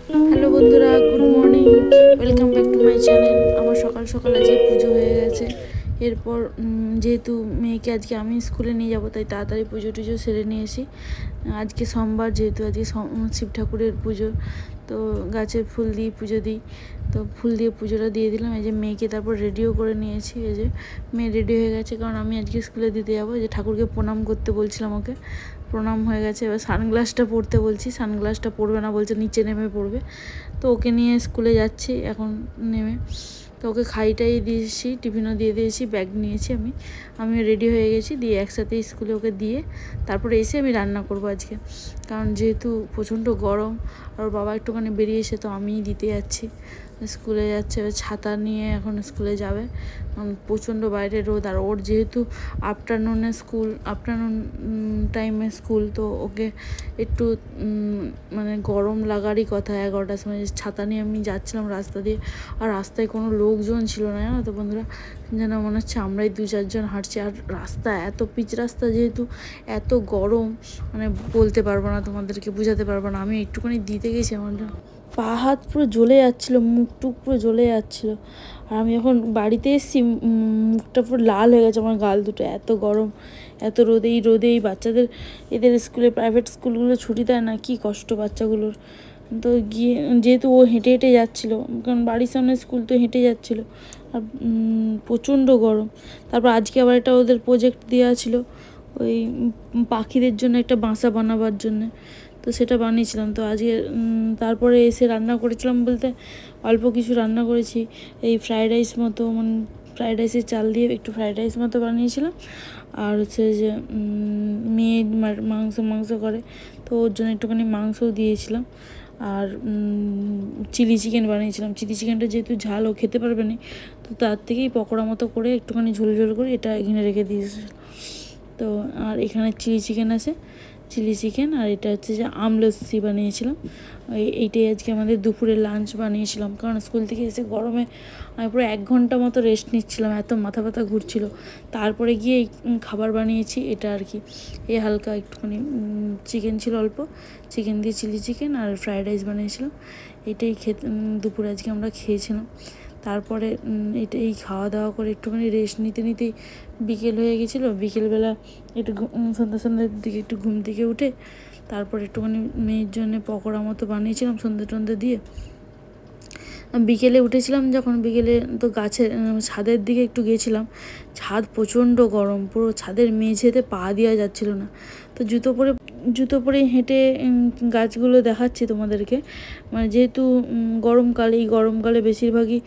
Hello বন্ধুরা, good morning. Welcome back to my channel. আমার সকাল সকাল আজকে পুজো হয়ে গেছে। এরপর যেহেতু মেয়েকে আজকে আমি স্কুলে নিয়ে যাব, তাই তাড়াতাড়ি পুজো টুজো সেরে নিয়েছি। আজকে সোমবার, যেহেতু আজকে শিব ঠাকুরের পুজো, তো গাছের ফুল দিয়ে পুজো দিই। তো ফুল দিয়ে পুজোটা দিয়ে দিলাম। এই যে মেয়েকে তারপর রেডিও করে নিয়েছি। এই যে মেয়ে রেডি হয়ে গেছে, কারণ আমি আজকে স্কুলে দিতে যাবো। যে ঠাকুরকে প্রণাম করতে বলছিলাম ওকে, প্রণাম হয়ে গেছে। এবার সানগ্লাসটা পরতে বলছি, সানগ্লাসটা পরবে না বলছে, নিচে নেমে পড়বে। তো ওকে নিয়ে স্কুলে যাচ্ছি এখন নেমে। তো ওকে খাইটাই দিয়েছি, টিফিনও দিয়ে দিয়েছি, ব্যাগ নিয়েছি। আমিও রেডি হয়ে গেছি, দিয়ে একসাথে স্কুলে ওকে দিয়ে তারপরে এসে আমি রান্না করব আজকে। কারণ যেহেতু প্রচণ্ড গরম, আর বাবা একটুখানি বেরিয়ে এসে, তো আমিই দিতে যাচ্ছি। স্কুলে যাচ্ছে, ছাতা নিয়ে এখন স্কুলে যাবে। প্রচণ্ড বাইরে রোদ, আর ওর যেহেতু আফটারনুন টাইমে স্কুল, তো ওকে একটু মানে গরম লাগারই কথা। 11টার সময় ছাতা নিয়ে আমি যাচ্ছিলাম রাস্তা দিয়ে, আর রাস্তায় কোনো লোকজন ছিল না, জানো তো বন্ধুরা। যেন মনে হচ্ছে আমরাই 2-4 জন হাঁটছি। আর রাস্তা এত পিচ রাস্তা, যেহেতু এত গরম, মানে বলতে পারবো না, তোমাদেরকে বোঝাতে পারবো না। আমি একটুখানি দিতে গেছি, আমার পা হাত পুরো জ্বলে যাচ্ছিলো, মুখ টুক পুরো জ্বলে যাচ্ছিলো। আর আমি যখন বাড়িতে এসেছি, মুখটা পুরো লাল হয়ে গেছে, আমার গাল দুটো। এত গরম, এত রোদে, এই বাচ্চাদের, এদের স্কুলে, প্রাইভেট স্কুলগুলো ছুটি দেয় না, কি কষ্ট বাচ্চাগুলোর। তো গিয়ে, যেহেতু ও হেঁটে হেঁটে যাচ্ছিলো, কারণ বাড়ির সামনে স্কুল, তো হেঁটে যাচ্ছিলো, আর প্রচণ্ড গরম। তারপর আজকে আবার একটা ওদের প্রজেক্ট দেওয়া ছিল, ওই পাখিদের জন্য একটা বাসা বানাবার জন্যে। তো সেটা বানিয়েছিলাম। তো আজকে তারপরে এসে রান্না করেছিলাম বলতে অল্প কিছু রান্না করেছি। এই ফ্রায়েড রাইস মতো, মানে ফ্রায়েড রাইসের চাল দিয়ে একটু ফ্রায়েড রাইস মতো বানিয়েছিলাম। আর হচ্ছে যে মেয়ে মাংস করে, তো ওর জন্য একটুখানি মাংসও দিয়েছিলাম। আর চিলি চিকেন বানিয়েছিলাম। চিলি চিকেনটা যেহেতু ঝাল ও খেতে পারবে না, তো তার থেকেই পকোড়া মতো করে একটুখানি ঝোল ঝোল করে এটা এখানে রেখে দিয়েছিলাম। তো আর এখানে চিলি চিকেন আছে, চিলি চিকেন। আর এটা হচ্ছে যে আমলস্যি বানিয়েছিলাম। এইটাই আজকে আমাদের দুপুরে লাঞ্চ বানিয়েছিলাম। কারণ স্কুল থেকে এসে গরমে আমি পুরো 1 ঘন্টা মতো রেস্ট নিচ্ছিলাম, এত মাথা ব্যথা ঘুরছিল। তারপরে গিয়ে এই খাবার বানিয়েছি এটা আর কি। এই হালকা একটুখানি চিকেন ছিল অল্প, চিকেন দিয়ে চিলি চিকেন আর ফ্রায়েড রাইস বানিয়েছিলাম। এটাই দুপুরে আজকে আমরা খেয়েছিলাম। তারপরে এই খাওয়া দাওয়া করে একটুখানি রেস্ট নিতেই বিকেল হয়ে গেছিলো। বিকেলবেলা একটু সন্ধ্যের দিকে একটু ঘুম থেকে উঠে তারপর একটুখানি মেয়ের জন্য পকোড়া মতো বানিয়েছিলাম সন্ধ্যে দিয়ে। বিকেলে উঠেছিলাম যখন, বিকেলে তো গাছের ছাদের দিকে একটু গিয়েছিলাম। ছাদ প্রচণ্ড গরম, পুরো ছাদের মেঝেতে পা দেওয়া যাচ্ছিল না। তো জুতো পরে হেঁটে গাছগুলো দেখাচ্ছি তোমাদেরকে। মানে যেহেতু এই গরমকালে বেশিরভাগই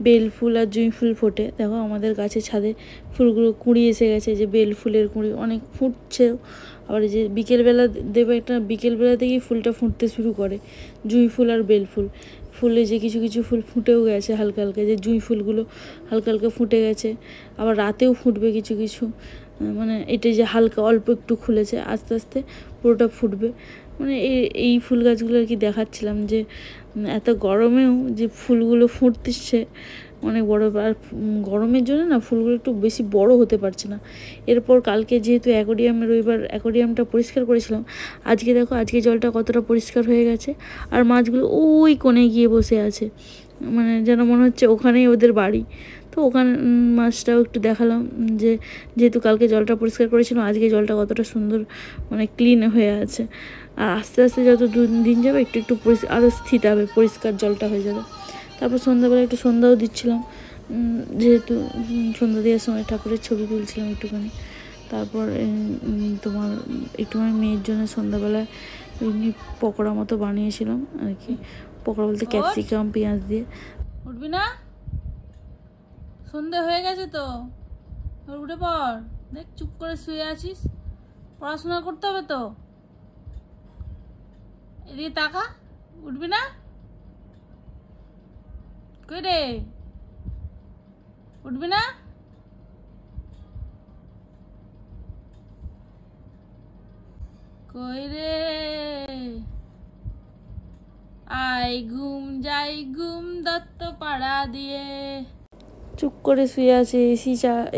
বেল ফুল আর জুঁই ফুল ফোটে। দেখো আমাদের গাছের ছাদে ফুলগুলো কুঁড়ি এসে গেছে, যে বেল ফুলের কুঁড়ি অনেক ফুটছে। আবার যে বিকেলবেলা দেবে, একটা বিকেলবেলা থেকেই ফুলটা ফুটতে শুরু করে, জুঁই ফুল আর বেল ফুলে যে কিছু কিছু ফুল ফুটেও গেছে হালকা হালকা, যে জুঁই ফুলগুলো হালকা হালকা ফুটে গেছে। আবার রাতেও ফুটবে কিছু কিছু, মানে এটা যে হালকা অল্প একটু খুলেছে, আস্তে আস্তে পুরোটা ফুটবে। মানে এই ফুল গাছগুলো আর কি দেখাচ্ছিলাম, যে এত গরমেও যে ফুলগুলো ফুটতেছে অনেক বড়। আর গরমের জন্য না ফুলগুলো একটু বেশি বড় হতে পারছে না। এরপর কালকে যেহেতু রবিবার অ্যাকোয়ারিয়ামটা পরিষ্কার করেছিলাম, আজকে দেখো আজকে জলটা কতটা পরিষ্কার হয়ে গেছে। আর মাছগুলো ওই কোণে গিয়ে বসে আছে, মানে যেন মনে হচ্ছে ওখানেই ওদের বাড়ি। তো ওখানে মাছটাও একটু দেখালাম, যে যেহেতু কালকে জলটা পরিষ্কার করেছিলাম, আজকে জলটা কতটা সুন্দর, মানে ক্লিন হয়ে আছে। আর আস্তে আস্তে যত দিন যাবে একটু একটু আরও স্থির হবে, পরিষ্কার জলটা হয়ে যাবে। তারপর সন্ধ্যাবেলা একটু সন্ধ্যাও দিচ্ছিলাম, যেহেতু সন্ধ্যা দেওয়ার সময় ঠাকুরের ছবি তুলছিলাম একটুখানি। তারপর তোমার একটুখানি মেয়ের জন্য সন্ধ্যাবেলায় এমনি পকোড়া মতো বানিয়েছিলাম আর কি। পকোড়া বলতে ক্যাপসিকাম পেঁয়াজ দিয়ে। উঠবি না? সন্ধে হয়ে গেছে তো, উঠে পড়। দেখ চুপ করে শুয়ে আছিস, পড়াশোনা করতে হবে তো। এদিকে তাকা, উঠবি না? কই রে, উঠবি না? কই রে, আই ঘুম যাই ঘুম দত্ত পাড়া দিয়ে। চুপ করে শুয়ে আছে,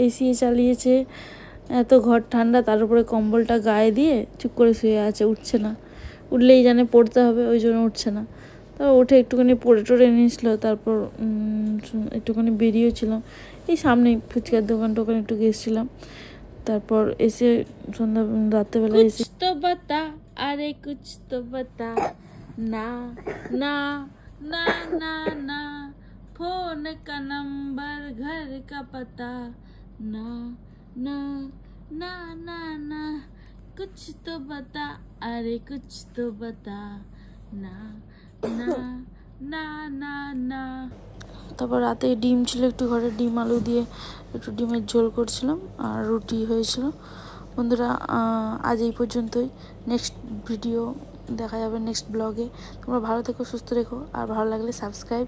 এসি চালিয়েছে, এত ঘর ঠান্ডা, তার উপরে কম্বলটা গায়ে দিয়ে চুপ করে শুয়ে আছে, উঠছে না। উঠলেই জানে পড়তে হবে, ওই জন্য উঠছে না। তারপর উঠে একটুখানি পড়ে টরে নিয়েছিল, তারপর একটুখানি বেরিয়েছিলাম এই সামনে ফুচকার দোকান টোকান একটু গেছিলাম। তারপর এসে সন্ধ্যা রাত্রেবেলা এসে তো বাতা আরে কুছ তো বাতা না না না না না ফোন কা নম্বর ঘর কা পতা না না না না না कुछ तो बता अरे कुछ तो बता ना ना ना ना ना। তারপর রাতে ডিম ছিল একটু, ঘরে ডিম আলু দিয়ে একটু ডিমের ঝোল করছিলাম আর রুটি হয়েছিল। বন্ধুরা আজ এই পর্যন্তই, নেক্সট ভিডিও দেখা যাবে নেক্সট ব্লগে। তোমরা ভালো থেকো, সুস্থ রেখো, আর ভালো লাগলে সাবস্ক্রাইব